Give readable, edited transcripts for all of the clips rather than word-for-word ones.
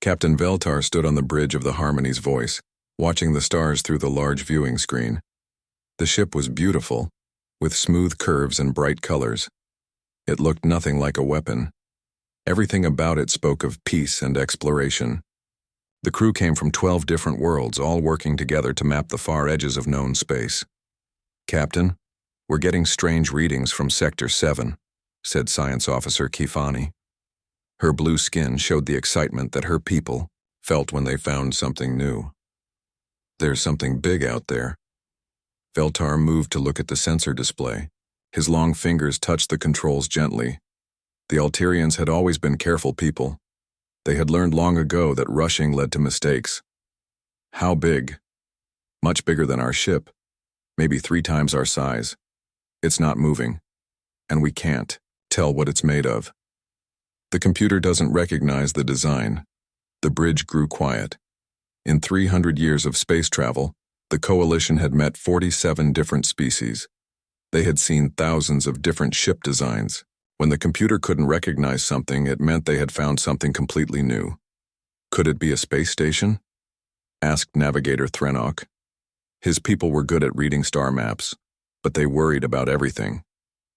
Captain Veltar stood on the bridge of the Harmony's Voice, watching the stars through the large viewing screen. The ship was beautiful, with smooth curves and bright colors. It looked nothing like a weapon. Everything about it spoke of peace and exploration. The crew came from 12 different worlds, all working together to map the far edges of known space. "Captain, we're getting strange readings from Sector 7, said Science Officer Kifani. Her blue skin showed the excitement that her people felt when they found something new. "There's something big out there." Veltar moved to look at the sensor display. His long fingers touched the controls gently. The Alterians had always been careful people. They had learned long ago that rushing led to mistakes. "How big?" "Much bigger than our ship. Maybe 3 times our size. It's not moving. And we can't tell what it's made of. The computer doesn't recognize the design." The bridge grew quiet. In 300 years of space travel, the Coalition had met 47 different species. They had seen thousands of different ship designs. When the computer couldn't recognize something, it meant they had found something completely new. "Could it be a space station?" asked Navigator Threnok. His people were good at reading star maps, but they worried about everything.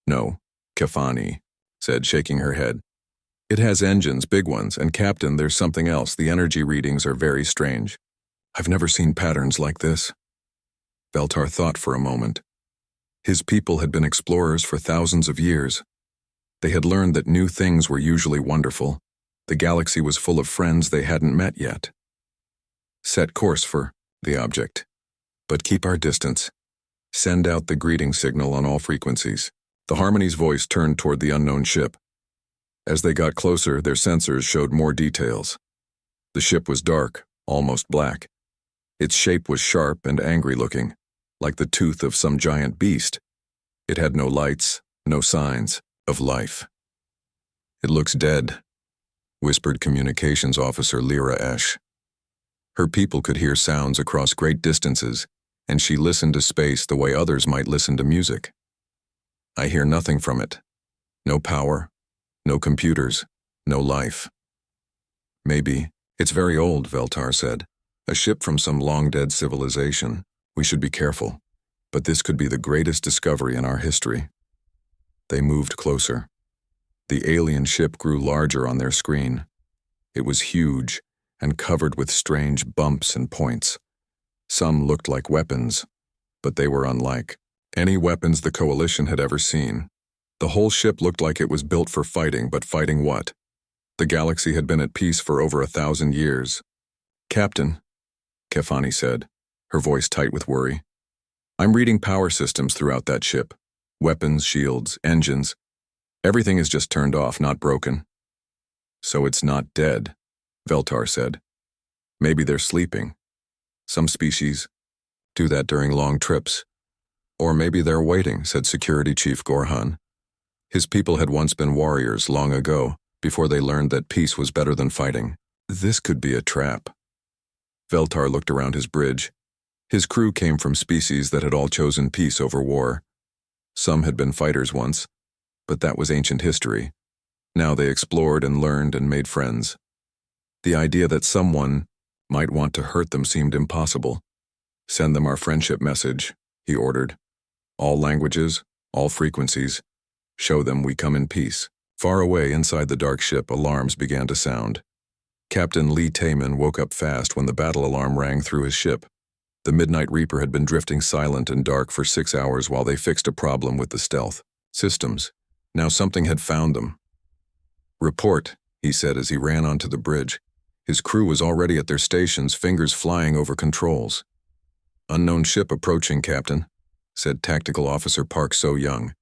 "No," Kifani said, shaking her head. "It has engines, big ones, and Captain, there's something else. The energy readings are very strange. I've never seen patterns like this." Veltar thought for a moment. His people had been explorers for thousands of years. They had learned that new things were usually wonderful. The galaxy was full of friends they hadn't met yet. "Set course for the object. But keep our distance. Send out the greeting signal on all frequencies." The Harmony's voice turned toward the unknown ship. As they got closer, their sensors showed more details. The ship was dark, almost black. Its shape was sharp and angry-looking, like the tooth of some giant beast. It had no lights, no signs of life. "It looks dead," whispered Communications Officer Lyra Esh. Her people could hear sounds across great distances, and she listened to space the way others might listen to music. "I hear nothing from it. No power, no computers, no life." "Maybe it's very old," Veltar said. "A ship from some long-dead civilization. We should be careful. But this could be the greatest discovery in our history." They moved closer. The alien ship grew larger on their screen. It was huge and covered with strange bumps and points. Some looked like weapons, but they were unlike any weapons the Coalition had ever seen. The whole ship looked like it was built for fighting, but fighting what? The galaxy had been at peace for over 1,000 years. "Captain," Kifani said, her voice tight with worry. "I'm reading power systems throughout that ship. Weapons, shields, engines. Everything is just turned off, not broken." "So it's not dead," Veltar said. "Maybe they're sleeping. Some species do that during long trips. Or maybe they're waiting," said Security Chief Gorhan. His people had once been warriors long ago, before they learned that peace was better than fighting. This could be a trap. Veltar looked around his bridge. His crew came from species that had all chosen peace over war. Some had been fighters once, but that was ancient history. Now they explored and learned and made friends. The idea that someone might want to hurt them seemed impossible. "Send them our friendship message," he ordered. "All languages, all frequencies. Show them we come in peace." Far away inside the dark ship, alarms began to sound. Captain Lee Tayman woke up fast when the battle alarm rang through his ship. The Midnight Reaper had been drifting silent and dark for 6 hours while they fixed a problem with the stealth systems. Now something had found them. "Report," he said as he ran onto the bridge. His crew was already at their stations, fingers flying over controls. "Unknown ship approaching, Captain," said Tactical Officer Park So-Young.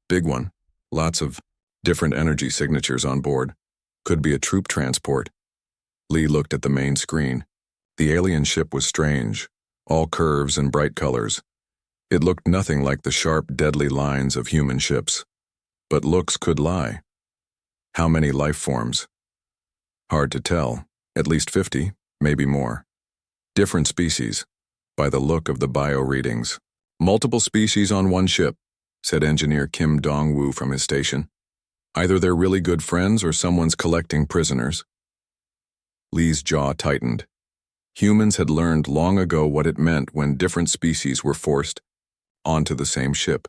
"Big one. Lots of different energy signatures on board. Could be a troop transport." Lee looked at the main screen. The alien ship was strange, all curves and bright colors. It looked nothing like the sharp, deadly lines of human ships. But looks could lie. How many life forms? Hard to tell. At least 50, maybe more. Different species, by the look of the bio readings. "Multiple species on one ship," said Engineer Kim Dong-woo from his station. "Either they're really good friends or someone's collecting prisoners." Lee's jaw tightened. Humans had learned long ago what it meant when different species were forced onto the same ship.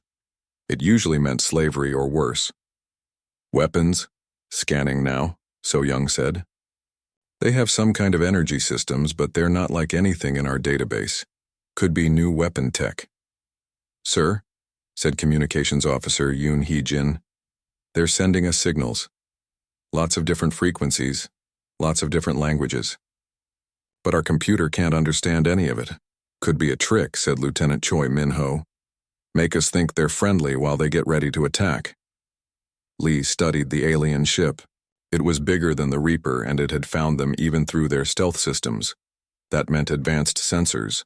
It usually meant slavery or worse. Weapons? Scanning now, So Young said. They have some kind of energy systems, but they're not like anything in our database. Could be new weapon tech. Sir, said Communications Officer Yoon Hee-jin, they're sending us signals. Lots of different frequencies, lots of different languages. But our computer can't understand any of it. Could be a trick, said Lieutenant Choi Min-ho. Make us think they're friendly while they get ready to attack. Lee studied the alien ship. It was bigger than the Reaper, and it had found them even through their stealth systems. That meant advanced sensors.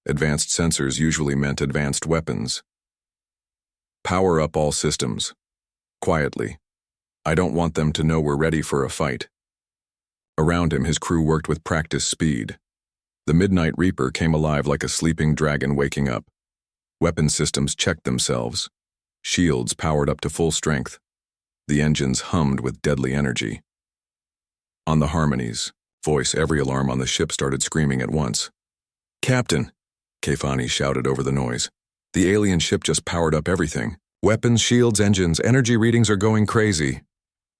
Advanced sensors usually meant advanced weapons. Power up all systems. Quietly. I don't want them to know we're ready for a fight. Around him, his crew worked with practice speed. The Midnight Reaper came alive like a sleeping dragon waking up. Weapon systems checked themselves. Shields powered up to full strength. The engines hummed with deadly energy. On the Harmonies, voice every alarm on the ship started screaming at once. Captain, Kefani shouted over the noise. The alien ship just powered up everything. Weapons, shields, engines, energy readings are going crazy.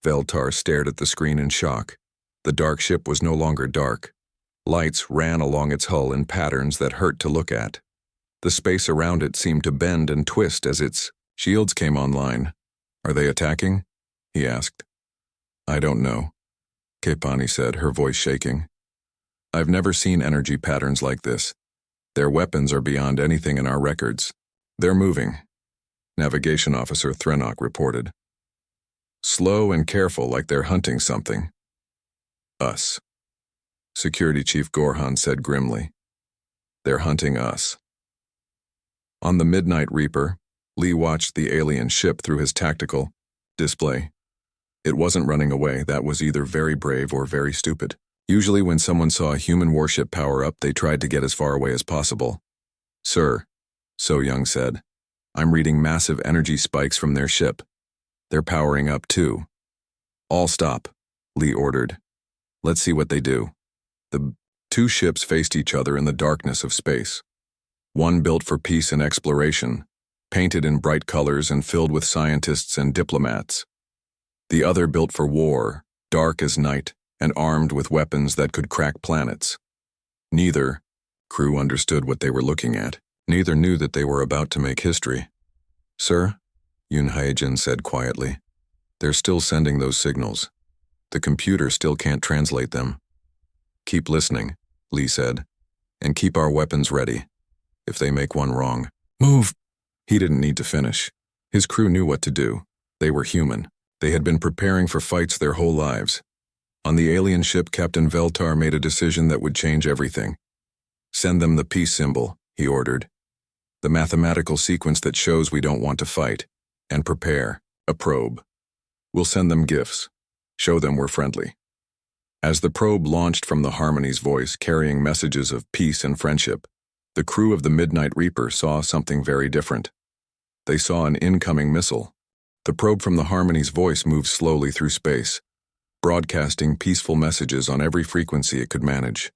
Veltar stared at the screen in shock. The dark ship was no longer dark. Lights ran along its hull in patterns that hurt to look at. The space around it seemed to bend and twist as its shields came online. Are they attacking? He asked. I don't know, Kepani said, her voice shaking. I've never seen energy patterns like this. Their weapons are beyond anything in our records. They're moving, Navigation Officer Threnok reported. Slow and careful, like they're hunting something. Us, Security Chief Gorhan said grimly. They're hunting us. On the Midnight Reaper, Lee watched the alien ship through his tactical display. It wasn't running away. That was either very brave or very stupid. Usually when someone saw a human warship power up, they tried to get as far away as possible. Sir, So Young said, I'm reading massive energy spikes from their ship. They're powering up too. All stop, Lee ordered. Let's see what they do. The two ships faced each other in the darkness of space. One built for peace and exploration, painted in bright colors and filled with scientists and diplomats. The other built for war, dark as night, and armed with weapons that could crack planets. Neither crew understood what they were looking at. Neither knew that they were about to make history. Sir, Yoon Hye-jin said quietly, they're still sending those signals. The computer still can't translate them. Keep listening, Lee said, and keep our weapons ready. If they make one wrong, move. He didn't need to finish. His crew knew what to do. They were human. They had been preparing for fights their whole lives. On the alien ship, Captain Veltar made a decision that would change everything. Send them the peace symbol, he ordered. The mathematical sequence that shows we don't want to fight. And prepare a probe. We'll send them gifts. Show them we're friendly. As the probe launched from the Harmony's voice, carrying messages of peace and friendship, the crew of the Midnight Reaper saw something very different. They saw an incoming missile. The probe from the Harmony's voice moved slowly through space, broadcasting peaceful messages on every frequency it could manage.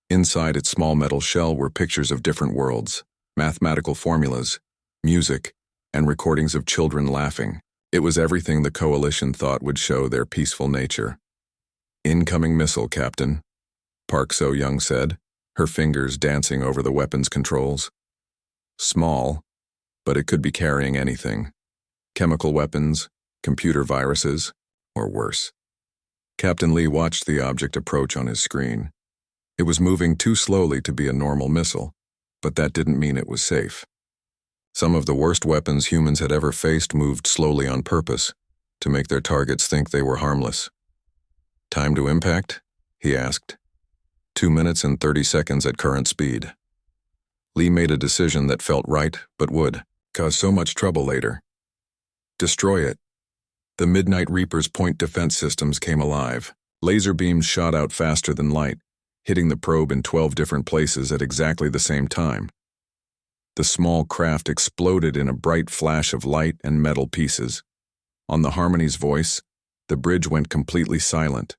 Inside its small metal shell were pictures of different worlds, mathematical formulas, music, and recordings of children laughing. It was everything the Coalition thought would show their peaceful nature. Incoming missile, Captain, Park So-young said, her fingers dancing over the weapons controls. Small, but it could be carrying anything. Chemical weapons, computer viruses, or worse. Captain Lee watched the object approach on his screen. It was moving too slowly to be a normal missile, but that didn't mean it was safe. Some of the worst weapons humans had ever faced moved slowly on purpose, to make their targets think they were harmless. Time to impact? He asked. 2 minutes and 30 seconds at current speed. Lee made a decision that felt right, but would cause so much trouble later. Destroy it. The Midnight Reaper's point defense systems came alive. Laser beams shot out faster than light, hitting the probe in 12 different places at exactly the same time. The small craft exploded in a bright flash of light and metal pieces. On the Harmony's voice, the bridge went completely silent.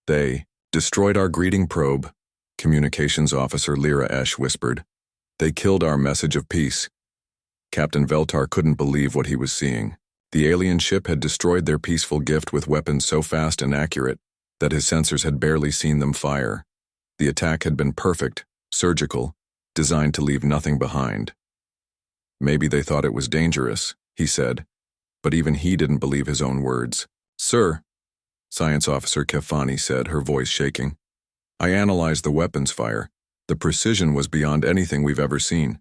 They Destroyed our greeting probe, Communications Officer Lyra Esh whispered. They killed our message of peace. Captain Veltar couldn't believe what he was seeing. The alien ship had destroyed their peaceful gift with weapons so fast and accurate that his sensors had barely seen them fire. The attack had been perfect, surgical, designed to leave nothing behind. Maybe they thought it was dangerous, he said, but even he didn't believe his own words. Sir, Science Officer Kefani said, her voice shaking. I analyzed the weapons fire. The precision was beyond anything we've ever seen.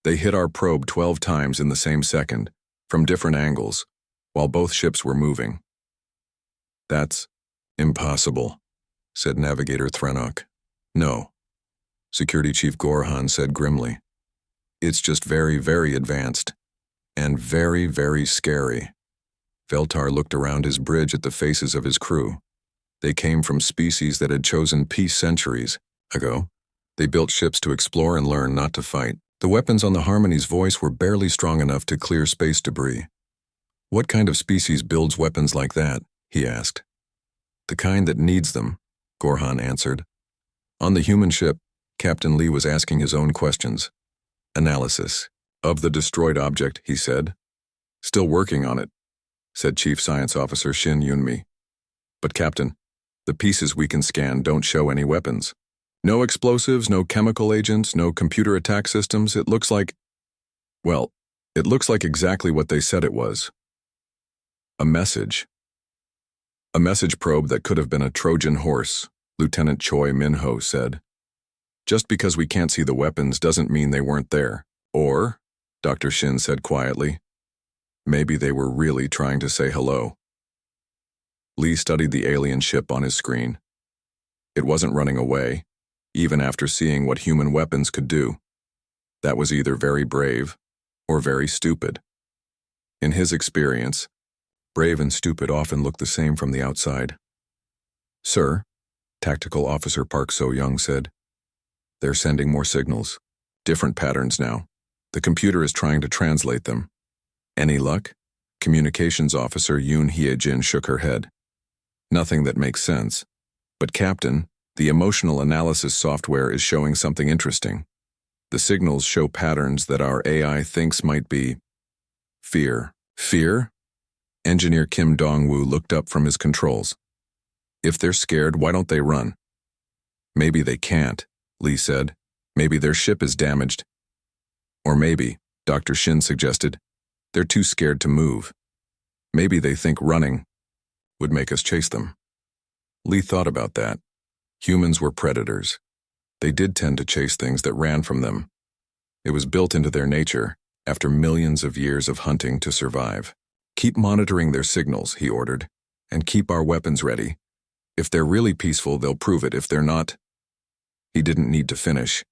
They hit our probe 12 times in the same second, from different angles, while both ships were moving. That's impossible, said Navigator Threnok. No, Security Chief Gorhan said grimly. It's just very, very advanced, and very, very scary. Veltar looked around his bridge at the faces of his crew. They came from species that had chosen peace centuries ago. They built ships to explore and learn, not to fight. The weapons on the Harmony's voice were barely strong enough to clear space debris. What kind of species builds weapons like that? He asked. The kind that needs them, Gorhan answered. On the human ship, Captain Lee was asking his own questions. Analysis of the destroyed object, he said. Still working on it, said Chief Science Officer Shin Yunmi. But Captain, the pieces we can scan don't show any weapons. No explosives, no chemical agents, no computer attack systems. It looks like exactly what they said it was. A message. A message probe that could have been a Trojan horse, Lieutenant Choi Minho said. Just because we can't see the weapons doesn't mean they weren't there. Or, Dr. Shin said quietly, maybe they were really trying to say hello. Lee studied the alien ship on his screen. It wasn't running away, even after seeing what human weapons could do. That was either very brave or very stupid. In his experience, brave and stupid often look the same from the outside. Sir, Tactical Officer Park So-young said, they're sending more signals. Different patterns now. The computer is trying to translate them. Any luck? Communications Officer Yoon Hye-jin shook her head. Nothing that makes sense. But Captain, the emotional analysis software is showing something interesting. The signals show patterns that our AI thinks might be fear. Fear? Engineer Kim Dong-woo looked up from his controls. If they're scared, why don't they run? Maybe they can't, Lee said. Maybe their ship is damaged. Or maybe, Dr. Shin suggested, they're too scared to move. Maybe they think running would make us chase them. Lee thought about that. Humans were predators. They did tend to chase things that ran from them. It was built into their nature, after millions of years of hunting to survive. Keep monitoring their signals, he ordered, and keep our weapons ready. If they're really peaceful, they'll prove it. If they're not, he didn't need to finish.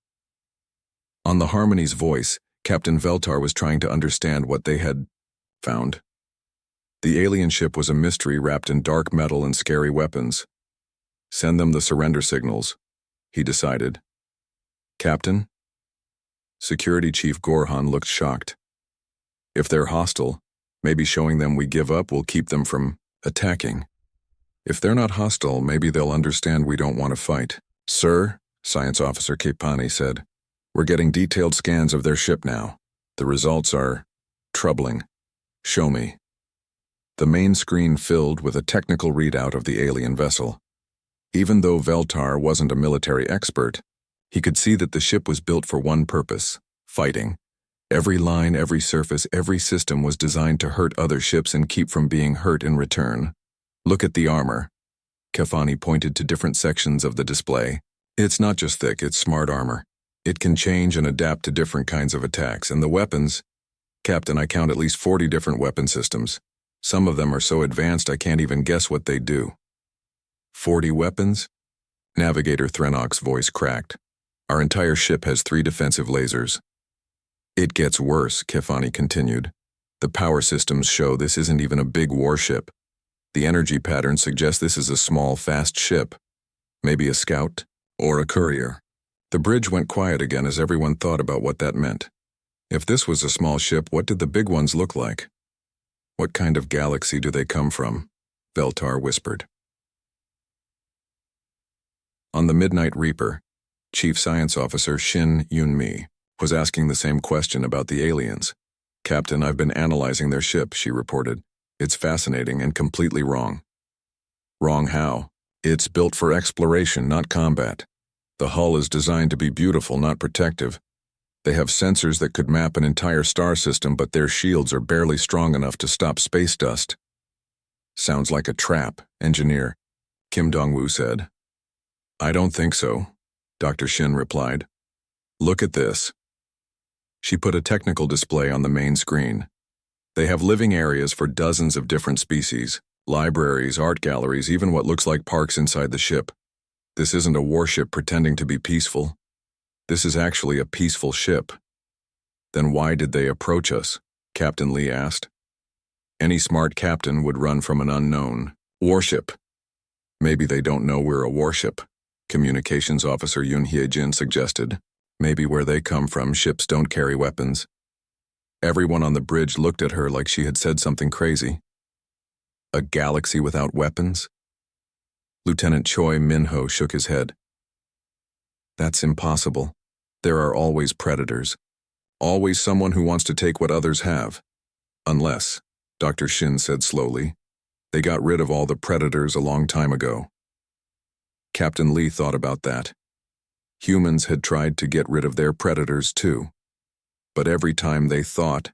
On the Harmony's voice, Captain Veltar was trying to understand what they had found. The alien ship was a mystery wrapped in dark metal and scary weapons. Send them the surrender signals, he decided. Captain? Security Chief Gorhan looked shocked. If they're hostile, maybe showing them we give up will keep them from attacking. If they're not hostile, maybe they'll understand we don't want to fight. Sir, Science Officer Kepani said, we're getting detailed scans of their ship now. The results are troubling. Show me. The main screen filled with a technical readout of the alien vessel. Even though Veltar wasn't a military expert, he could see that the ship was built for one purpose, fighting. Every line, every surface, every system was designed to hurt other ships and keep from being hurt in return. Look at the armor. Kefani pointed to different sections of the display. It's not just thick, it's smart armor. It can change and adapt to different kinds of attacks, and the weapons. Captain, I count at least 40 different weapon systems. Some of them are so advanced I can't even guess what they do. 40 weapons? Navigator Threnok's voice cracked. Our entire ship has 3 defensive lasers. It gets worse, Kefani continued. The power systems show this isn't even a big warship. The energy pattern suggests this is a small, fast ship. Maybe a scout or a courier. The bridge went quiet again as everyone thought about what that meant. If this was a small ship, what did the big ones look like? What kind of galaxy do they come from? Veltar whispered. On the Midnight Reaper, Chief Science Officer Shin Yun-mi was asking the same question about the aliens. "Captain, I've been analyzing their ship," she reported. "It's fascinating and completely wrong." "Wrong how?" "It's built for exploration, not combat. The hull is designed to be beautiful, not protective. They have sensors that could map an entire star system, but their shields are barely strong enough to stop space dust." "Sounds like a trap, Engineer," Kim Dong-woo said. "I don't think so," Dr. Shin replied. "Look at this." She put a technical display on the main screen. "They have living areas for dozens of different species, libraries, art galleries, even what looks like parks inside the ship. This isn't a warship pretending to be peaceful. This is actually a peaceful ship." "Then why did they approach us?" Captain Lee asked. "Any smart captain would run from an unknown warship." "Maybe they don't know we're a warship," Communications Officer Yoon Hye-jin suggested. "Maybe where they come from, ships don't carry weapons." Everyone on the bridge looked at her like she had said something crazy. "A galaxy without weapons?" Lieutenant Choi Min-ho shook his head. "That's impossible. There are always predators. Always someone who wants to take what others have. Unless," Dr. Shin said slowly, "they got rid of all the predators a long time ago." Captain Lee thought about that. Humans had tried to get rid of their predators too. But every time they thought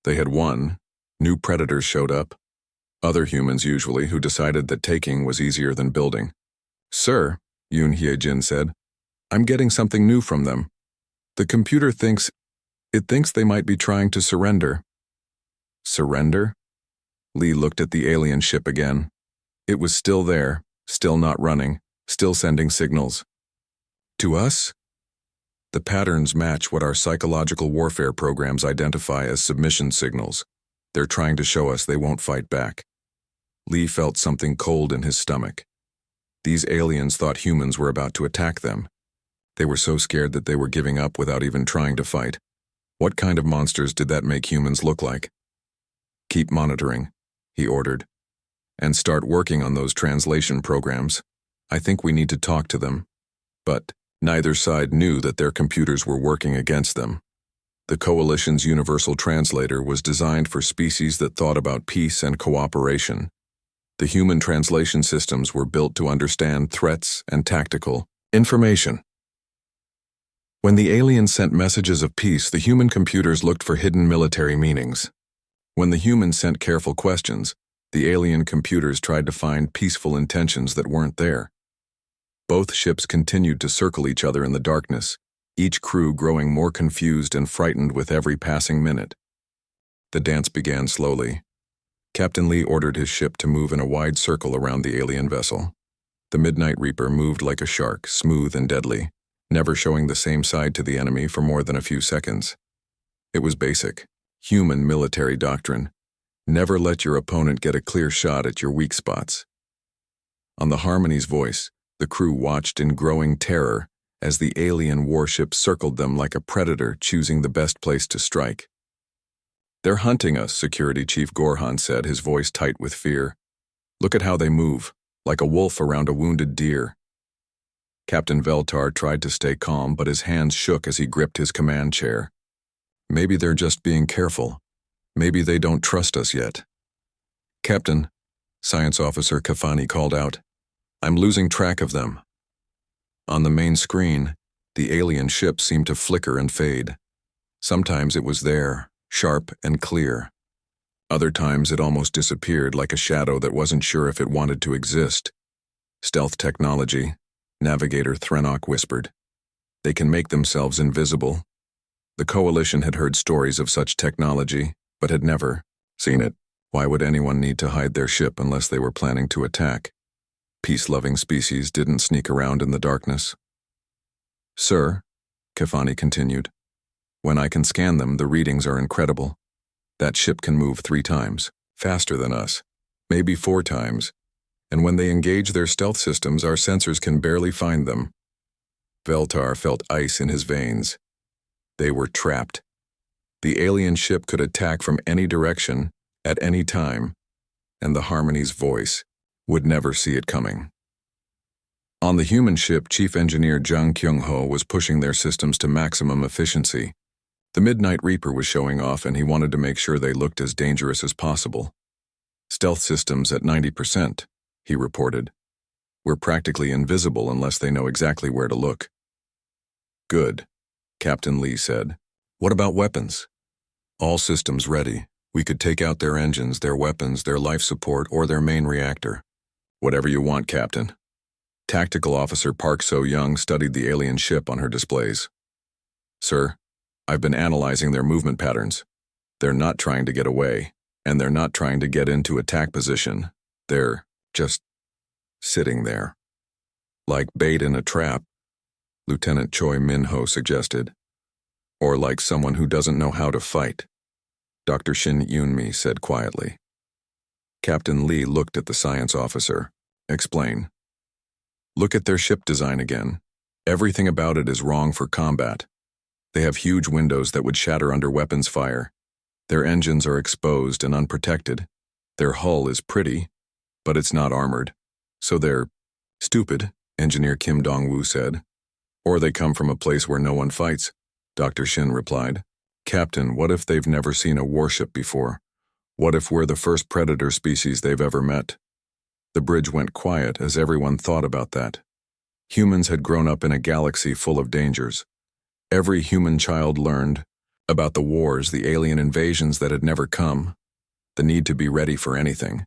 they had won, new predators showed up. Other humans usually, who decided that taking was easier than building. "Sir," Yoon Hye-jin said, "I'm getting something new from them. The computer thinks they might be trying to surrender." "Surrender?" Lee looked at the alien ship again. It was still there, still not running, still sending signals. "To us?" "The patterns match what our psychological warfare programs identify as submission signals. They're trying to show us they won't fight back." Lee felt something cold in his stomach. These aliens thought humans were about to attack them. They were so scared that they were giving up without even trying to fight. What kind of monsters did that make humans look like? "Keep monitoring," he ordered. "And start working on those translation programs. I think we need to talk to them." But neither side knew that their computers were working against them. The Coalition's Universal Translator was designed for species that thought about peace and cooperation. The human translation systems were built to understand threats and tactical information. When the aliens sent messages of peace, the human computers looked for hidden military meanings. When the humans sent careful questions, the alien computers tried to find peaceful intentions that weren't there. Both ships continued to circle each other in the darkness, each crew growing more confused and frightened with every passing minute. The dance began slowly. Captain Lee ordered his ship to move in a wide circle around the alien vessel. The Midnight Reaper moved like a shark, smooth and deadly, never showing the same side to the enemy for more than a few seconds. It was basic, human military doctrine. Never let your opponent get a clear shot at your weak spots. On the Harmony's voice, the crew watched in growing terror as the alien warship circled them like a predator choosing the best place to strike. "They're hunting us," Security Chief Gorhan said, his voice tight with fear. "Look at how they move, like a wolf around a wounded deer." Captain Veltar tried to stay calm, but his hands shook as he gripped his command chair. "Maybe they're just being careful. Maybe they don't trust us yet." "Captain," Science Officer Kafani called out, "I'm losing track of them." On the main screen, the alien ship seemed to flicker and fade. Sometimes it was there, sharp and clear. Other times it almost disappeared like a shadow that wasn't sure if it wanted to exist. "Stealth technology," Navigator Threnok whispered. "They can make themselves invisible." The Coalition had heard stories of such technology, but had never seen it. Why would anyone need to hide their ship unless they were planning to attack? Peace-loving species didn't sneak around in the darkness. "Sir," Kafani continued, "when I can scan them, the readings are incredible. That ship can move 3 times, faster than us, maybe 4 times, and when they engage their stealth systems, our sensors can barely find them." Veltar felt ice in his veins. They were trapped. The alien ship could attack from any direction, at any time, and the Harmony's voice would never see it coming. On the human ship, Chief Engineer Jung Kyung-ho was pushing their systems to maximum efficiency. The Midnight Reaper was showing off, and he wanted to make sure they looked as dangerous as possible. "Stealth systems at 90%, he reported. "We're practically invisible unless they know exactly where to look." "Good," Captain Lee said. "What about weapons?" "All systems ready. We could take out their engines, their weapons, their life support, or their main reactor." "Whatever you want, Captain." Tactical Officer Park So-young studied the alien ship on her displays. "Sir, I've been analyzing their movement patterns. They're not trying to get away, and they're not trying to get into attack position. They're just sitting there. Like bait in a trap," Lieutenant Choi Min-ho suggested. "Or like someone who doesn't know how to fight," Dr. Shin Yoon-mi said quietly. Captain Lee looked at the science officer. "Explain." "Look at their ship design again. Everything about it is wrong for combat. They have huge windows that would shatter under weapons fire. Their engines are exposed and unprotected. Their hull is pretty, but it's not armored. So they're stupid," Engineer Kim Dong-woo said. "Or they come from a place where no one fights," Dr. Shin replied. "Captain, what if they've never seen a warship before? What if we're the first predator species they've ever met?" The bridge went quiet as everyone thought about that. Humans had grown up in a galaxy full of dangers. Every human child learned about the wars, the alien invasions that had never come, the need to be ready for anything.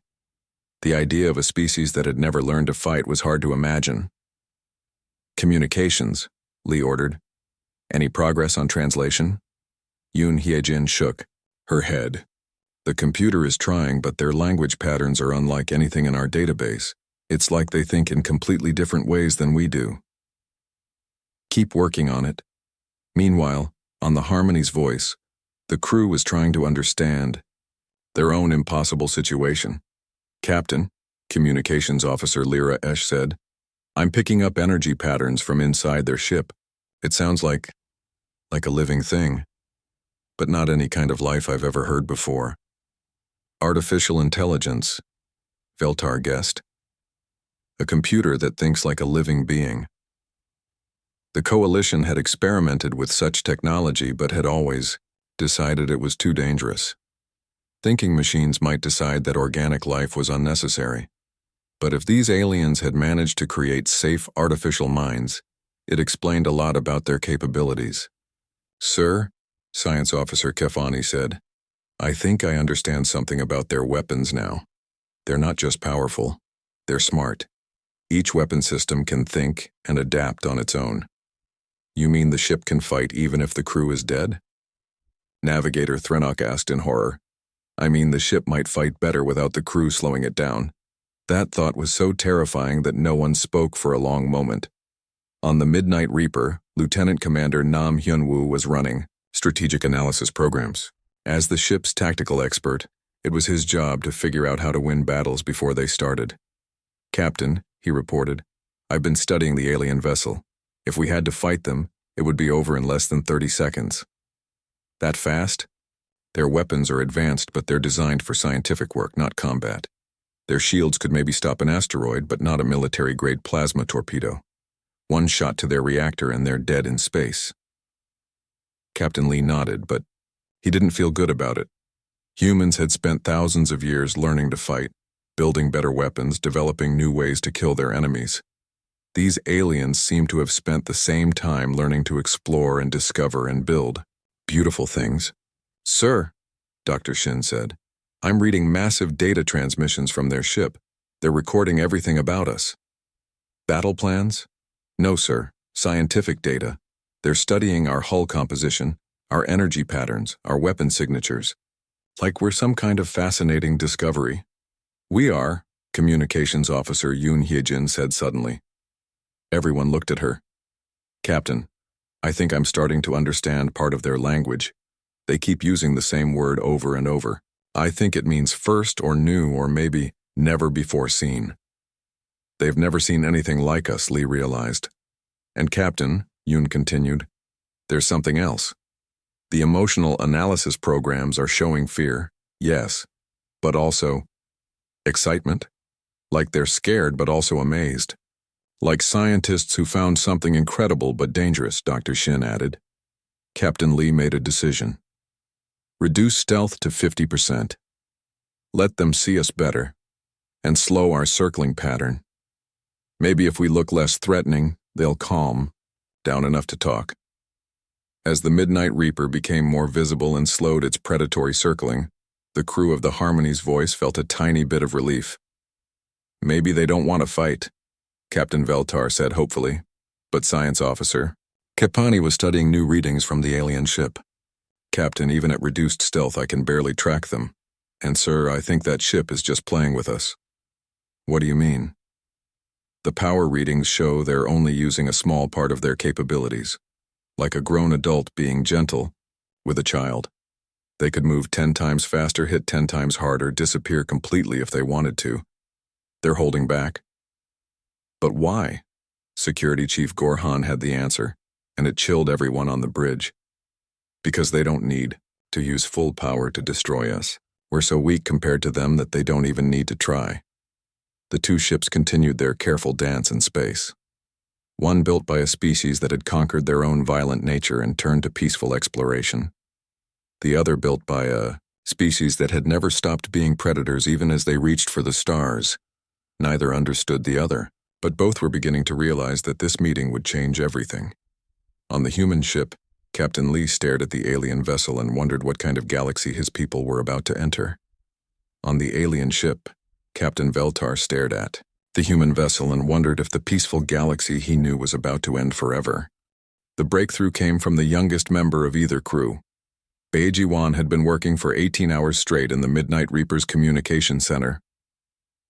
The idea of a species that had never learned to fight was hard to imagine. "Communications," Lee ordered. "Any progress on translation?" Yoon Hye-jin shook her head. "The computer is trying, but their language patterns are unlike anything in our database. It's like they think in completely different ways than we do." "Keep working on it." Meanwhile, on the Harmony's voice, the crew was trying to understand their own impossible situation. "Captain," Communications Officer Lyra Esch said, "I'm picking up energy patterns from inside their ship. It sounds like a living thing, but not any kind of life I've ever heard before. Artificial intelligence," Veltar guessed. "A computer that thinks like a living being." The Coalition had experimented with such technology but had always decided it was too dangerous. Thinking machines might decide that organic life was unnecessary. But if these aliens had managed to create safe artificial minds, it explained a lot about their capabilities. "Sir," Science Officer Kefani said, "I think I understand something about their weapons now. They're not just powerful, they're smart. Each weapon system can think and adapt on its own." "You mean the ship can fight even if the crew is dead?" Navigator Threnok asked in horror. "I mean, the ship might fight better without the crew slowing it down." That thought was so terrifying that no one spoke for a long moment. On the Midnight Reaper, Lieutenant Commander Nam Hyun-woo was running strategic analysis programs. As the ship's tactical expert, it was his job to figure out how to win battles before they started. "Captain," he reported, "I've been studying the alien vessel. If we had to fight them, it would be over in less than 30 seconds. "That fast?" "Their weapons are advanced, but they're designed for scientific work, not combat. Their shields could maybe stop an asteroid, but not a military-grade plasma torpedo. One shot to their reactor and they're dead in space." Captain Lee nodded, but he didn't feel good about it. Humans had spent thousands of years learning to fight, building better weapons, developing new ways to kill their enemies. These aliens seemed to have spent the same time learning to explore and discover and build beautiful things. "Sir," Dr. Shin said, "I'm reading massive data transmissions from their ship. They're recording everything about us." "Battle plans?" "No, sir. Scientific data. They're studying our hull composition, our energy patterns, our weapon signatures. Like we're some kind of fascinating discovery." "We are," Communications Officer Yoon Hye-jin said suddenly. Everyone looked at her. "Captain, I think I'm starting to understand part of their language. They keep using the same word over and over. I think it means first or new or maybe never before seen." "They've never seen anything like us," Lee realized. "And Captain," Yoon continued, "there's something else. The emotional analysis programs are showing fear, yes, but also excitement. Like they're scared but also amazed. Like scientists who found something incredible but dangerous, Dr. Shin added. Captain Lee made a decision. Reduce stealth to 50%. Let them see us better. And slow our circling pattern. Maybe if we look less threatening, they'll calm down enough to talk. As the Midnight Reaper became more visible and slowed its predatory circling, the crew of the Harmony's voice felt a tiny bit of relief. Maybe they don't want to fight, Captain Veltar said hopefully. But Science Officer Kepani was studying new readings from the alien ship. Captain, even at reduced stealth I can barely track them. And sir, I think that ship is just playing with us. What do you mean? The power readings show they're only using a small part of their capabilities. Like a grown adult being gentle with a child. They could move 10 times faster, hit 10 times harder, disappear completely if they wanted to. They're holding back. But why? Security Chief Gorhan had the answer, and it chilled everyone on the bridge. Because they don't need to use full power to destroy us. We're so weak compared to them that they don't even need to try. The two ships continued their careful dance in space. One built by a species that had conquered their own violent nature and turned to peaceful exploration. The other built by a species that had never stopped being predators even as they reached for the stars. Neither understood the other, but both were beginning to realize that this meeting would change everything. On the human ship, Captain Lee stared at the alien vessel and wondered what kind of galaxy his people were about to enter. On the alien ship, Captain Veltar stared at the human vessel and wondered if the peaceful galaxy he knew was about to end forever. The breakthrough came from the youngest member of either crew. Beiji Wan had been working for 18 hours straight in the Midnight Reaper's communication center.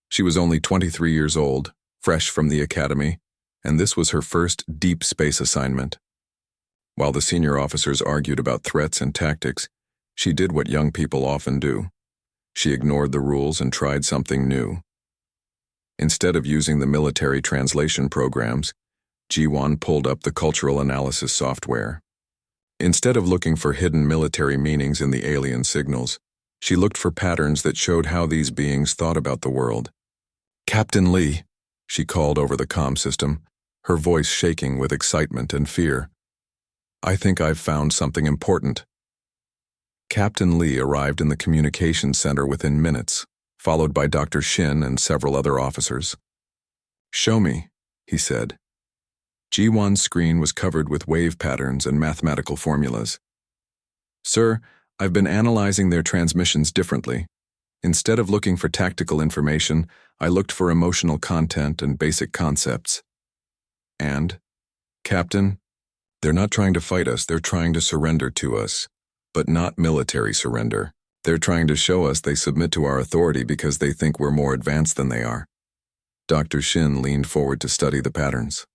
She was only 23 years old, fresh from the academy, and this was her first deep space assignment. While the senior officers argued about threats and tactics, she did what young people often do. She ignored the rules and tried something new. Instead of using the military translation programs, Ji-won pulled up the cultural analysis software. Instead of looking for hidden military meanings in the alien signals, she looked for patterns that showed how these beings thought about the world. Captain Lee, she called over the comm system, her voice shaking with excitement and fear. I think I've found something important. Captain Lee arrived in the communications center within minutes, followed by Dr. Shin and several other officers. Show me, he said. Ji-won's screen was covered with wave patterns and mathematical formulas. Sir, I've been analyzing their transmissions differently. Instead of looking for tactical information, I looked for emotional content and basic concepts. And, Captain, they're not trying to fight us, they're trying to surrender to us. But not military surrender. They're trying to show us they submit to our authority because they think we're more advanced than they are. Dr. Shin leaned forward to study the patterns.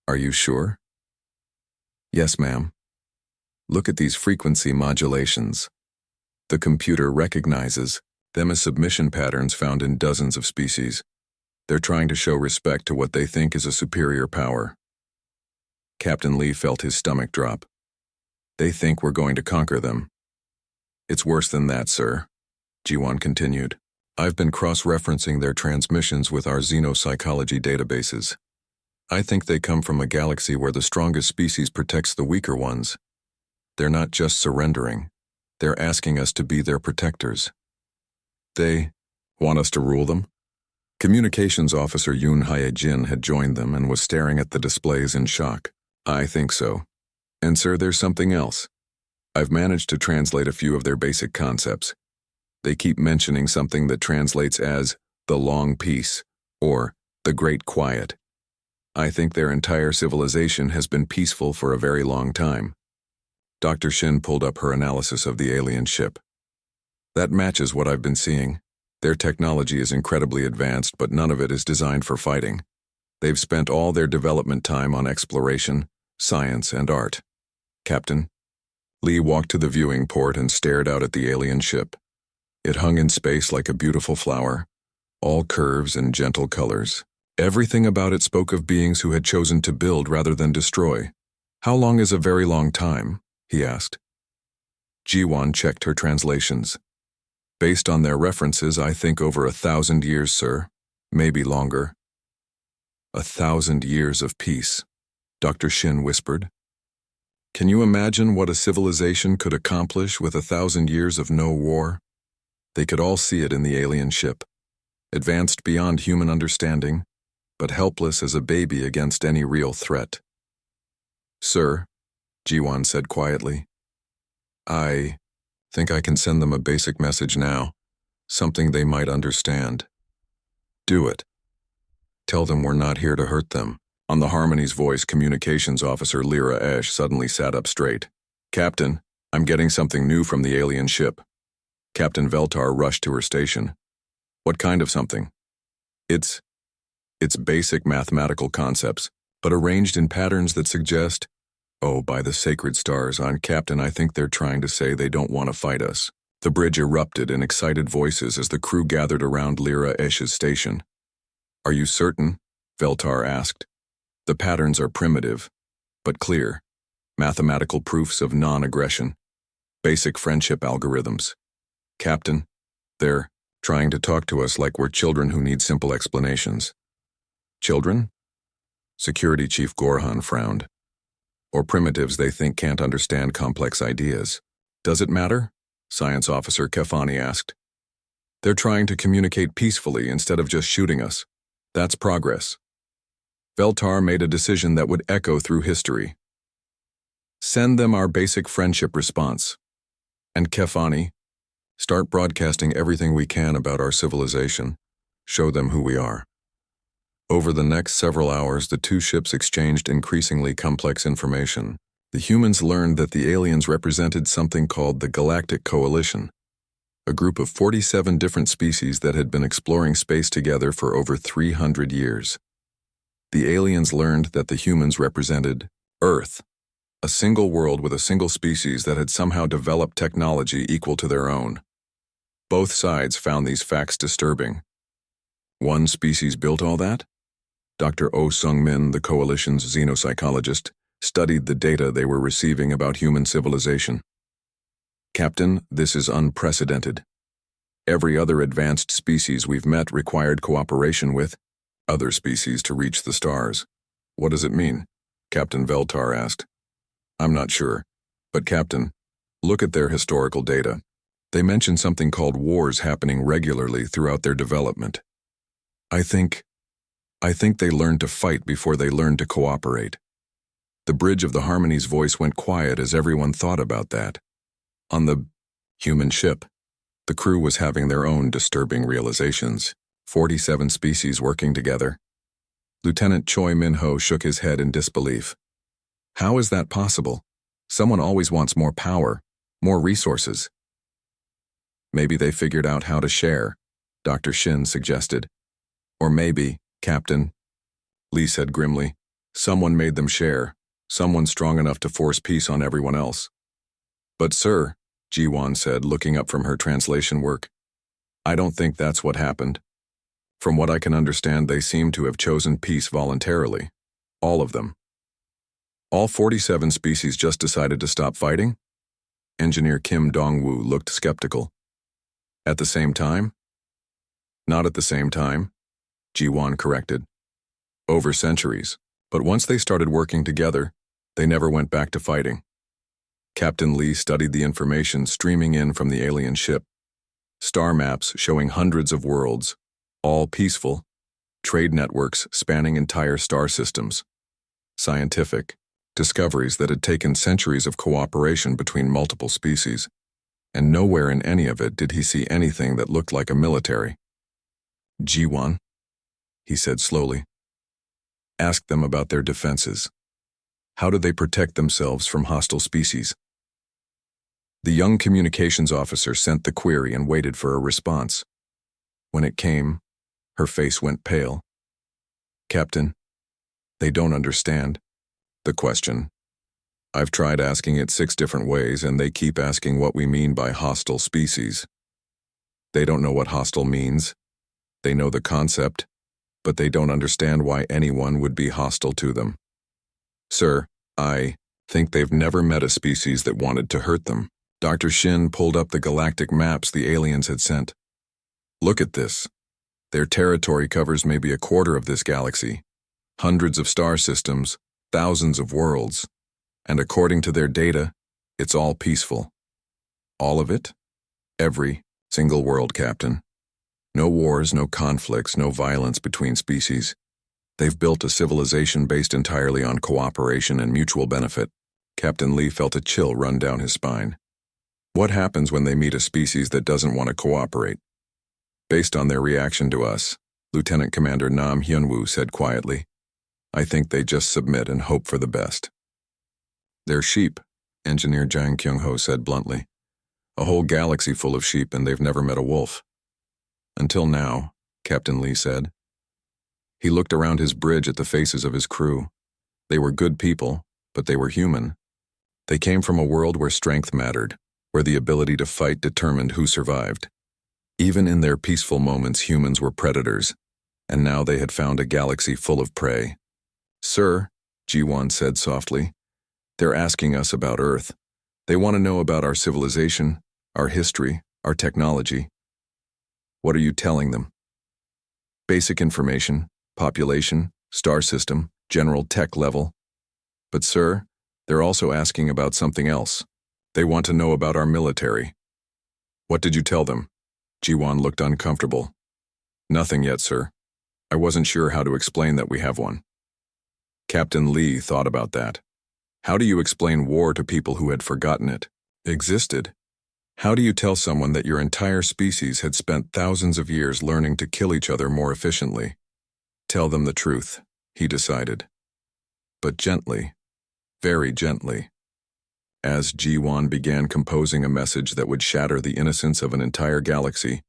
Are you sure? Yes, ma'am. Look at these frequency modulations. The computer recognizes them as submission patterns found in dozens of species. They're trying to show respect to what they think is a superior power. Captain Lee felt his stomach drop. They think we're going to conquer them. It's worse than that, sir, Ji-won continued. I've been cross-referencing their transmissions with our xenopsychology databases. I think they come from a galaxy where the strongest species protects the weaker ones. They're not just surrendering. They're asking us to be their protectors. They want us to rule them? Communications Officer Yoon Hye-jin had joined them and was staring at the displays in shock. I think so. And sir, there's something else. I've managed to translate a few of their basic concepts. They keep mentioning something that translates as the long peace or the great quiet. I think their entire civilization has been peaceful for a very long time. Dr. Shin pulled up her analysis of the alien ship. That matches what I've been seeing. Their technology is incredibly advanced, but none of it is designed for fighting. They've spent all their development time on exploration, science, and art. Captain. Lee walked to the viewing port and stared out at the alien ship. It hung in space like a beautiful flower, all curves and gentle colors. Everything about it spoke of beings who had chosen to build rather than destroy. How long is a very long time? He asked. Ji-won checked her translations. Based on their references, I think over 1,000 years, sir. Maybe longer. 1,000 years of peace, Dr. Shin whispered. Can you imagine what a civilization could accomplish with 1,000 years of no war? They could all see it in the alien ship, advanced beyond human understanding, but helpless as a baby against any real threat. Sir, Jiwan said quietly, I think I can send them a basic message now, something they might understand. Do it. Tell them we're not here to hurt them. On the Harmony's voice, communications officer Lyra Esh suddenly sat up straight. Captain, I'm getting something new from the alien ship. Captain Veltar rushed to her station. What kind of something? It's basic mathematical concepts, but arranged in patterns that suggest, oh, by the sacred stars, Captain, I think they're trying to say they don't want to fight us. The bridge erupted in excited voices as the crew gathered around Lyra Esh's station. Are you certain? Veltar asked. The patterns are primitive, but clear. Mathematical proofs of non-aggression. Basic friendship algorithms. Captain, they're trying to talk to us like we're children who need simple explanations. Children? Security Chief Gorhan frowned. Or primitives they think can't understand complex ideas. Does it matter? Science Officer Kefani asked. They're trying to communicate peacefully instead of just shooting us. That's progress. Veltar made a decision that would echo through history. Send them our basic friendship response. And Kefani, start broadcasting everything we can about our civilization. Show them who we are. Over the next several hours, the two ships exchanged increasingly complex information. The humans learned that the aliens represented something called the Galactic Coalition, a group of 47 different species that had been exploring space together for over 300 years. The aliens learned that the humans represented Earth, a single world with a single species that had somehow developed technology equal to their own. Both sides found these facts disturbing. One species built all that? Dr. Oh Sung-min, the coalition's xenopsychologist, studied the data they were receiving about human civilization. Captain, this is unprecedented. Every other advanced species we've met required cooperation with other species to reach the stars. What does it mean? Captain Veltar asked. I'm not sure. But Captain, look at their historical data. They mention something called wars happening regularly throughout their development. I think they learned to fight before they learned to cooperate. The bridge of the Harmony's voice went quiet as everyone thought about that. On the human ship, the crew was having their own disturbing realizations. 47 species working together. Lieutenant Choi Min-ho shook his head in disbelief. How is that possible? Someone always wants more power, more resources. Maybe they figured out how to share, Dr. Shin suggested. Or maybe, Captain, Lee said grimly, someone made them share, someone strong enough to force peace on everyone else. But sir, Jiwan said, looking up from her translation work, I don't think that's what happened. From what I can understand, they seem to have chosen peace voluntarily. All of them. All 47 species just decided to stop fighting? Engineer Kim Dong-woo looked skeptical. At the same time? Not at the same time, Ji-won corrected. Over centuries. But once they started working together, they never went back to fighting. Captain Lee studied the information streaming in from the alien ship. Star maps showing hundreds of worlds, all peaceful, trade networks spanning entire star systems, scientific discoveries that had taken centuries of cooperation between multiple species, and nowhere in any of it did he see anything that looked like a military. Ji-won, he said slowly. Ask them about their defenses. How do they protect themselves from hostile species? The young communications officer sent the query and waited for a response. When it came, her face went pale. Captain, they don't understand the question. I've tried asking it 6 different ways, and they keep asking what we mean by hostile species. They don't know what hostile means. They know the concept, but they don't understand why anyone would be hostile to them. Sir, I think they've never met a species that wanted to hurt them. Dr. Shin pulled up the galactic maps the aliens had sent. Look at this. Their territory covers maybe a quarter of this galaxy. Hundreds of star systems, thousands of worlds, and according to their data, it's all peaceful. All of it? Every single world, Captain. No wars, no conflicts, no violence between species. They've built a civilization based entirely on cooperation and mutual benefit. Captain Lee felt a chill run down his spine. What happens when they meet a species that doesn't want to cooperate? Based on their reaction to us, Lieutenant Commander Nam Hyunwoo said quietly, I think they just submit and hope for the best. They're sheep, Engineer Jang Kyung-ho said bluntly. A whole galaxy full of sheep and they've never met a wolf. Until now, Captain Lee said. He looked around his bridge at the faces of his crew. They were good people, but they were human. They came from a world where strength mattered, where the ability to fight determined who survived. Even in their peaceful moments, humans were predators, and now they had found a galaxy full of prey. Sir, Ji-won said softly, they're asking us about Earth. They want to know about our civilization, our history, our technology. What are you telling them? Basic information, population, star system, general tech level. But sir, they're also asking about something else. They want to know about our military. What did you tell them? Ji-won looked uncomfortable. Nothing yet, sir. I wasn't sure how to explain that we have one. Captain Lee thought about that. How do you explain war to people who had forgotten it existed? How do you tell someone that your entire species had spent thousands of years learning to kill each other more efficiently? Tell them the truth, he decided. But gently, very gently. As Ji-won began composing a message that would shatter the innocence of an entire galaxy,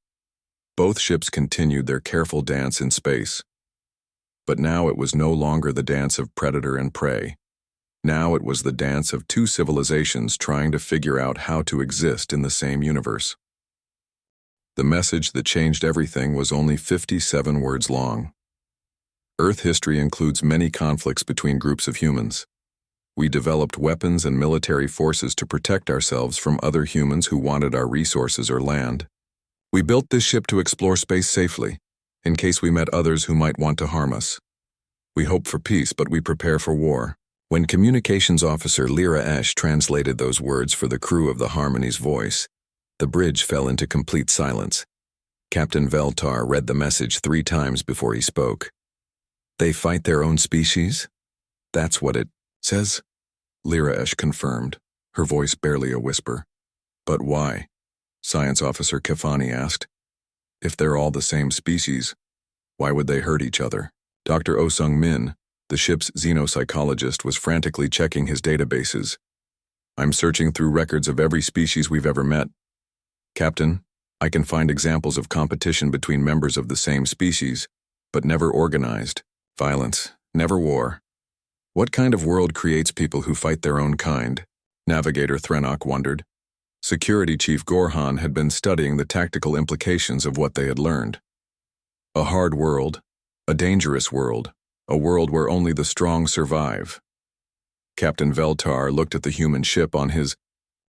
both ships continued their careful dance in space. But now it was no longer the dance of predator and prey. Now it was the dance of two civilizations trying to figure out how to exist in the same universe. The message that changed everything was only 57 words long. Earth history includes many conflicts between groups of humans. We developed weapons and military forces to protect ourselves from other humans who wanted our resources or land. We built this ship to explore space safely, in case we met others who might want to harm us. We hope for peace, but we prepare for war. When Communications Officer Lyra Esch translated those words for the crew of the Harmony's voice, the bridge fell into complete silence. Captain Veltar read the message 3 times before he spoke. They fight their own species? That's what it says? Lyra Esch confirmed, her voice barely a whisper. But why? Science Officer Kefani asked. If they're all the same species, why would they hurt each other? Dr. Oh Sung-min, the ship's xenopsychologist, was frantically checking his databases. I'm searching through records of every species we've ever met. Captain, I can find examples of competition between members of the same species, but never organized. Violence, never war. What kind of world creates people who fight their own kind? Navigator Threnok wondered. Security Chief Gorhan had been studying the tactical implications of what they had learned. A hard world, a dangerous world, a world where only the strong survive. Captain Veltar looked at the human ship on his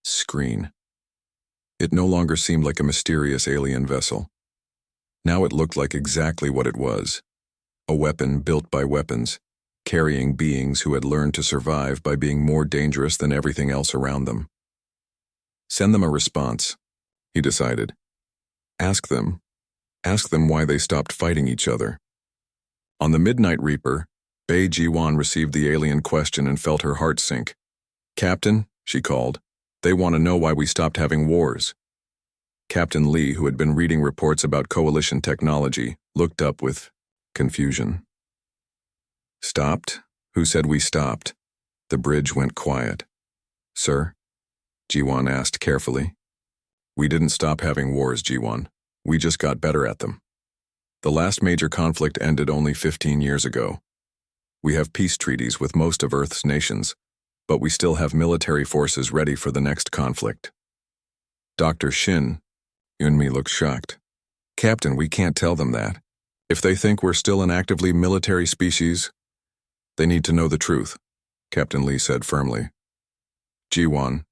screen. It no longer seemed like a mysterious alien vessel. Now it looked like exactly what it was. A weapon built by weapons, carrying beings who had learned to survive by being more dangerous than everything else around them. Send them a response, he decided. Ask them why they stopped fighting each other. On the Midnight Reaper, Bei Ji-won received the alien question and felt her heart sink. Captain, she called, they want to know why we stopped having wars. Captain Lee, who had been reading reports about coalition technology, looked up with confusion. Stopped? Who said we stopped? The bridge went quiet. Sir? Ji-won asked carefully. We didn't stop having wars, Ji-won. We just got better at them. The last major conflict ended only 15 years ago. We have peace treaties with most of Earth's nations, but we still have military forces ready for the next conflict. Dr. Shin, Yunmi looked shocked. Captain, we can't tell them that. If they think we're still an actively military species, they need to know the truth, Captain Lee said firmly. Ji-won,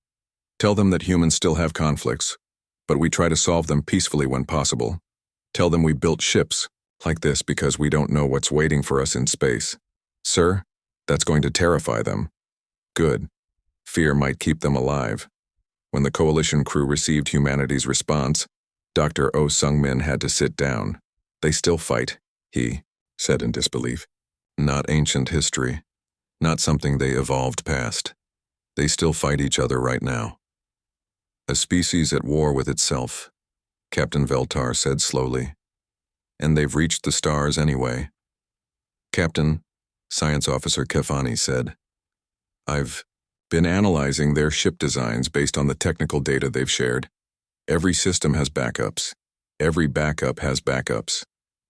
tell them that humans still have conflicts, but we try to solve them peacefully when possible. Tell them we built ships like this because we don't know what's waiting for us in space. Sir, that's going to terrify them. Good. Fear might keep them alive. When the coalition crew received humanity's response, Dr. Oh Sung-min had to sit down. They still fight, he said in disbelief. Not ancient history. Not something they evolved past. They still fight each other right now. A species at war with itself, Captain Veltar said slowly. And they've reached the stars anyway. Captain, Science Officer Kefani said, I've been analyzing their ship designs based on the technical data they've shared. Every system has backups. Every backup has backups.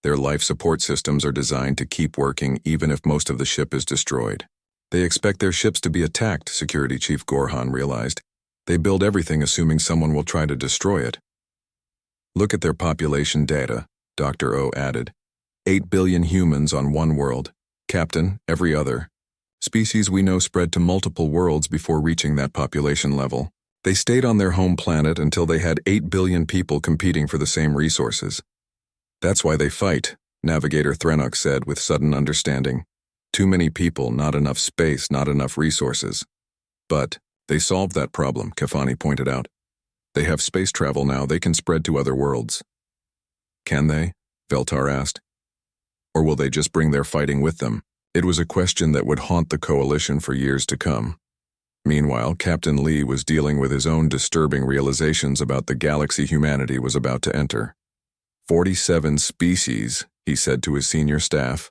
Their life support systems are designed to keep working even if most of the ship is destroyed. They expect their ships to be attacked, Security Chief Gorhan realized. They build everything assuming someone will try to destroy it. Look at their population data, Dr. O added. 8 billion humans on one world. Captain, every other species we know spread to multiple worlds before reaching that population level. They stayed on their home planet until they had 8 billion people competing for the same resources. That's why they fight, Navigator Threnok said with sudden understanding. Too many people, not enough space, not enough resources. But they solved that problem, Kefani pointed out. They have space travel now, they can spread to other worlds. Can they? Veltar asked. Or will they just bring their fighting with them? It was a question that would haunt the coalition for years to come. Meanwhile, Captain Lee was dealing with his own disturbing realizations about the galaxy humanity was about to enter. 47 species, he said to his senior staff,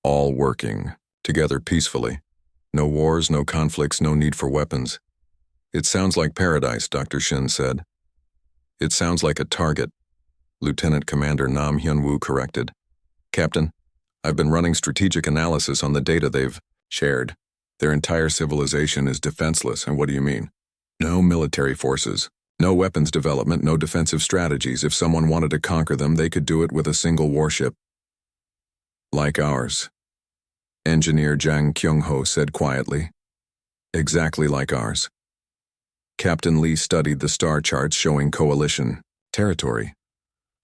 all working, together peacefully. No wars, no conflicts, no need for weapons. It sounds like paradise, Dr. Shin said. It sounds like a target, Lieutenant Commander Nam Hyun-woo corrected. Captain, I've been running strategic analysis on the data they've shared. Their entire civilization is defenseless, and what do you mean? No military forces, no weapons development, no defensive strategies. If someone wanted to conquer them, they could do it with a single warship. Like ours. Engineer Jang Kyung-ho said quietly. Exactly like ours. Captain Lee studied the star charts showing coalition territory.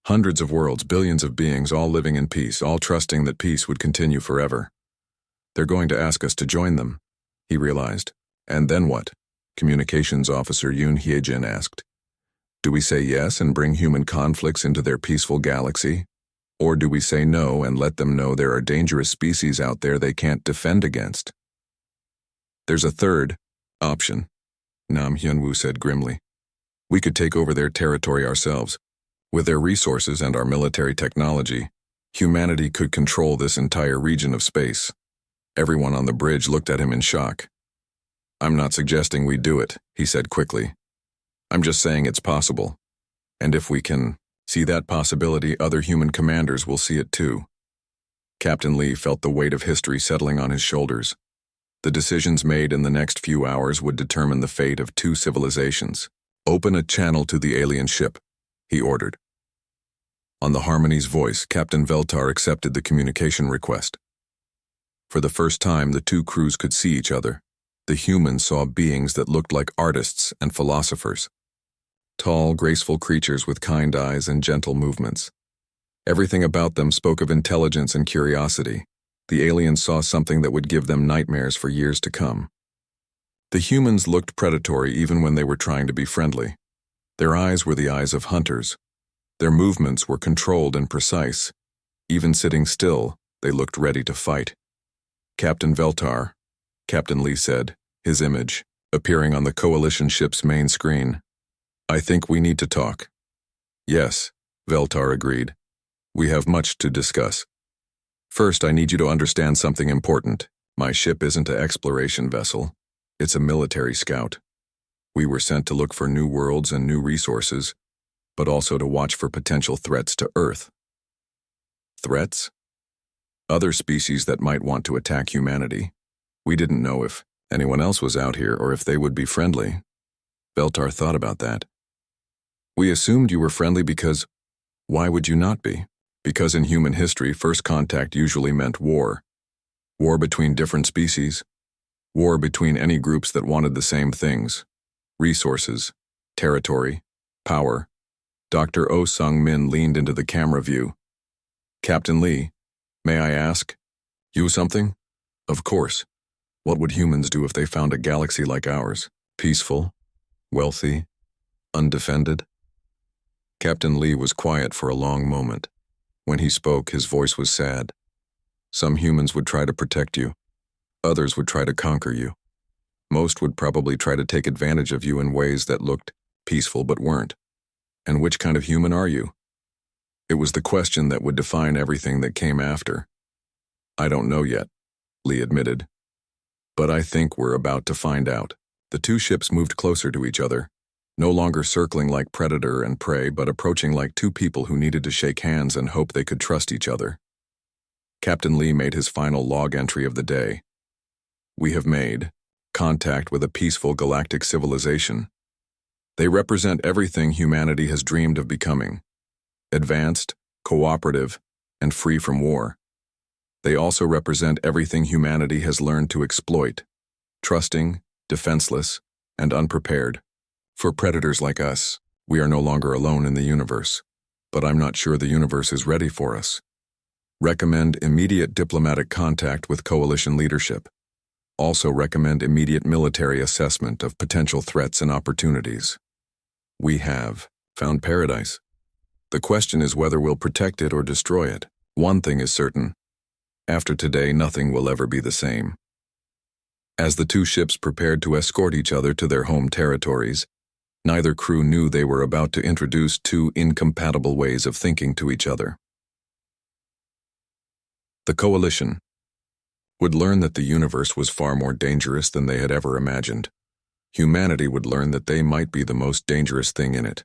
Hundreds of worlds, billions of beings, all living in peace, all trusting that peace would continue forever. They're going to ask us to join them, he realized. And then what? Communications Officer Yoon Hye-jin asked. Do we say yes and bring human conflicts into their peaceful galaxy? Or do we say no and let them know there are dangerous species out there they can't defend against? There's a third option, Nam Hyun-woo said grimly. We could take over their territory ourselves. With their resources and our military technology, humanity could control this entire region of space. Everyone on the bridge looked at him in shock. I'm not suggesting we do it, he said quickly. I'm just saying it's possible. And if we can see that possibility, other human commanders will see it too. Captain Lee felt the weight of history settling on his shoulders. The decisions made in the next few hours would determine the fate of two civilizations. Open a channel to the alien ship, he ordered. On the Harmony's voice, Captain Veltar accepted the communication request. For the first time, the two crews could see each other. The humans saw beings that looked like artists and philosophers. Tall, graceful creatures with kind eyes and gentle movements. Everything about them spoke of intelligence and curiosity. The aliens saw something that would give them nightmares for years to come. The humans looked predatory even when they were trying to be friendly. Their eyes were the eyes of hunters. Their movements were controlled and precise. Even sitting still, they looked ready to fight. Captain Veltar, Captain Lee said, his image appearing on the coalition ship's main screen. I think we need to talk. Yes, Veltar agreed. We have much to discuss. First, I need you to understand something important. My ship isn't an exploration vessel. It's a military scout. We were sent to look for new worlds and new resources, but also to watch for potential threats to Earth. Threats? Other species that might want to attack humanity. We didn't know if anyone else was out here or if they would be friendly. Veltar thought about that. We assumed you were friendly because why would you not be? Because in human history, first contact usually meant war. War between different species. War between any groups that wanted the same things. Resources, territory, power. Dr. Oh Sung-min leaned into the camera view. Captain Lee, may I ask you something? Of course. What would humans do if they found a galaxy like ours? Peaceful, wealthy, undefended? Captain Lee was quiet for a long moment. When he spoke, his voice was sad. Some humans would try to protect you. Others would try to conquer you. Most would probably try to take advantage of you in ways that looked peaceful but weren't. And which kind of human are you? It was the question that would define everything that came after. I don't know yet, Lee admitted. But I think we're about to find out. The two ships moved closer to each other, no longer circling like predator and prey, but approaching like two people who needed to shake hands and hope they could trust each other. Captain Lee made his final log entry of the day. We have made contact with a peaceful galactic civilization. They represent everything humanity has dreamed of becoming: advanced, cooperative, and free from war. They also represent everything humanity has learned to exploit: trusting, defenseless, and unprepared. For predators like us, we are no longer alone in the universe, but I'm not sure the universe is ready for us. Recommend immediate diplomatic contact with coalition leadership. Also recommend immediate military assessment of potential threats and opportunities. We have found paradise. The question is whether we'll protect it or destroy it. One thing is certain. After today, nothing will ever be the same. As the two ships prepared to escort each other to their home territories, neither crew knew they were about to introduce two incompatible ways of thinking to each other. The coalition would learn that the universe was far more dangerous than they had ever imagined. Humanity would learn that they might be the most dangerous thing in it.